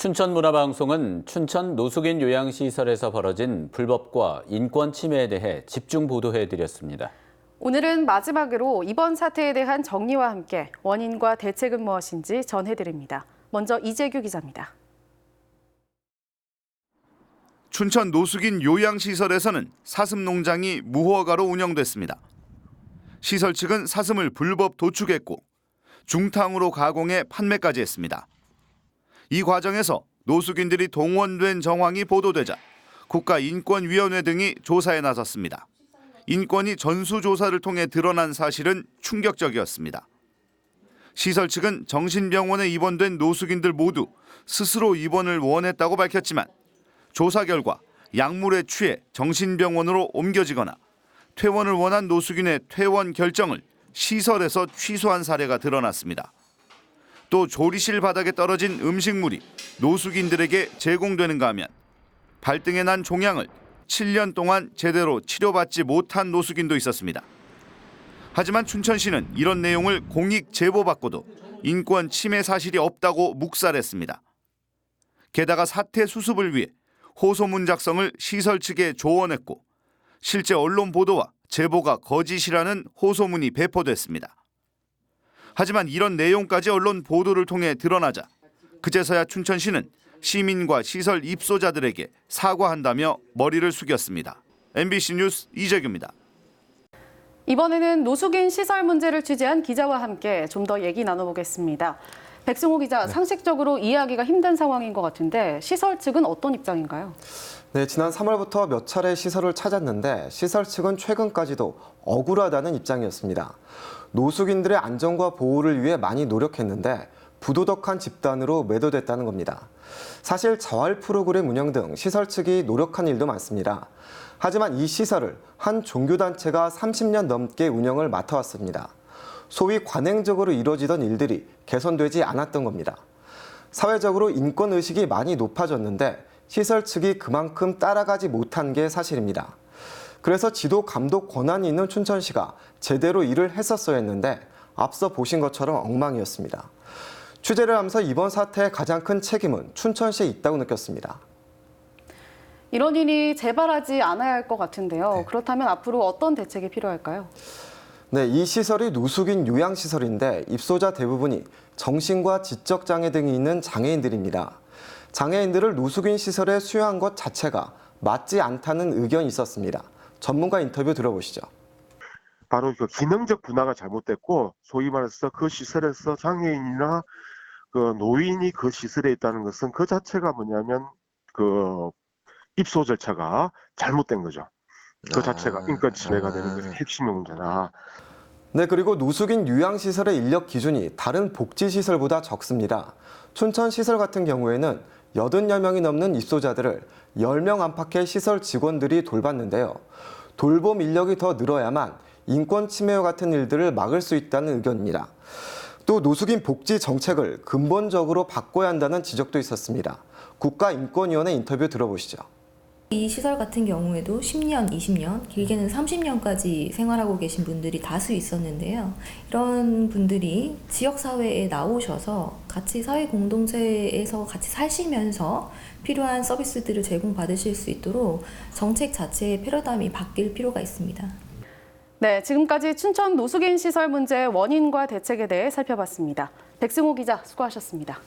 춘천문화방송은 춘천 노숙인 요양시설에서 벌어진 불법과 인권 침해에 대해 집중 보도해드렸습니다. 오늘은 마지막으로 이번 사태에 대한 정리와 함께 원인과 대책은 무엇인지 전해드립니다. 먼저 이재규 기자입니다. 춘천 노숙인 요양시설에서는 사슴 농장이 무허가로 운영됐습니다. 시설 측은 사슴을 불법 도축했고 중탕으로 가공해 판매까지 했습니다. 이 과정에서 노숙인들이 동원된 정황이 보도되자 국가인권위원회 등이 조사에 나섰습니다. 인권위 전수조사를 통해 드러난 사실은 충격적이었습니다. 시설 측은 정신병원에 입원된 노숙인들 모두 스스로 입원을 원했다고 밝혔지만 조사 결과 약물에 취해 정신병원으로 옮겨지거나 퇴원을 원한 노숙인의 퇴원 결정을 시설에서 취소한 사례가 드러났습니다. 또 조리실 바닥에 떨어진 음식물이 노숙인들에게 제공되는가 하면 발등에 난 종양을 7년 동안 제대로 치료받지 못한 노숙인도 있었습니다. 하지만 춘천시는 이런 내용을 공익 제보받고도 인권 침해 사실이 없다고 묵살했습니다. 게다가 사태 수습을 위해 호소문 작성을 시설 측에 조언했고 실제 언론 보도와 제보가 거짓이라는 호소문이 배포됐습니다. 하지만 이런 내용까지 언론 보도를 통해 드러나자 그제서야 춘천시는 시민과 시설 입소자들에게 사과한다며 머리를 숙였습니다. MBC 뉴스 이재규입니다. 이번에는 노숙인 시설 문제를 취재한 기자와 함께 좀 더 얘기 나눠보겠습니다. 백승호 기자, 상식적으로 이해하기가 힘든 상황인 것 같은데 시설 측은 어떤 입장인가요? 네, 지난 3월부터 몇 차례 시설을 찾았는데 시설 측은 최근까지도 억울하다는 입장이었습니다. 노숙인들의 안전과 보호를 위해 많이 노력했는데 부도덕한 집단으로 매도됐다는 겁니다. 사실 자활 프로그램 운영 등 시설 측이 노력한 일도 많습니다. 하지만 이 시설을 한 종교단체가 30년 넘게 운영을 맡아왔습니다. 소위 관행적으로 이루어지던 일들이 개선되지 않았던 겁니다. 사회적으로 인권의식이 많이 높아졌는데 시설 측이 그만큼 따라가지 못한 게 사실입니다. 그래서 지도 감독 권한이 있는 춘천시가 제대로 일을 했었어야 했는데 앞서 보신 것처럼 엉망이었습니다. 취재를 하면서 이번 사태의 가장 큰 책임은 춘천시에 있다고 느꼈습니다. 이런 일이 재발하지 않아야 할 것 같은데요. 그렇다면 앞으로 어떤 대책이 필요할까요? 네, 이 시설이 노숙인 요양시설인데 입소자 대부분이 정신과 지적 장애 등이 있는 장애인들입니다. 장애인들을 노숙인 시설에 수용한 것 자체가 맞지 않다는 의견이 있었습니다. 전문가 인터뷰 들어보시죠. 바로 그 기능적 분화가 잘못됐고 소위 말해서 그 시설에서 장애인이나 그 노인이 그 시설에 있다는 것은 그 자체가 뭐냐면 그 입소 절차가 잘못된 거죠. 그 자체가 인권 침해가 되는 것이 핵심의 문제다. 네, 그리고 노숙인 요양시설의 인력 기준이 다른 복지시설보다 적습니다. 춘천시설 같은 경우에는 80여 명이 넘는 입소자들을 10명 안팎의 시설 직원들이 돌봤는데요. 돌봄 인력이 더 늘어야만 인권 침해와 같은 일들을 막을 수 있다는 의견입니다. 또 노숙인 복지 정책을 근본적으로 바꿔야 한다는 지적도 있었습니다. 국가인권위원회 인터뷰 들어보시죠. 이 시설 같은 경우에도 10년, 20년, 길게는 30년까지 생활하고 계신 분들이 다수 있었는데요. 이런 분들이 지역사회에 나오셔서 같이 사회 공동체에서 같이 사시면서 필요한 서비스들을 제공받으실 수 있도록 정책 자체의 패러다임이 바뀔 필요가 있습니다. 네, 지금까지 춘천 노숙인 시설 문제의 원인과 대책에 대해 살펴봤습니다. 백승호 기자 수고하셨습니다.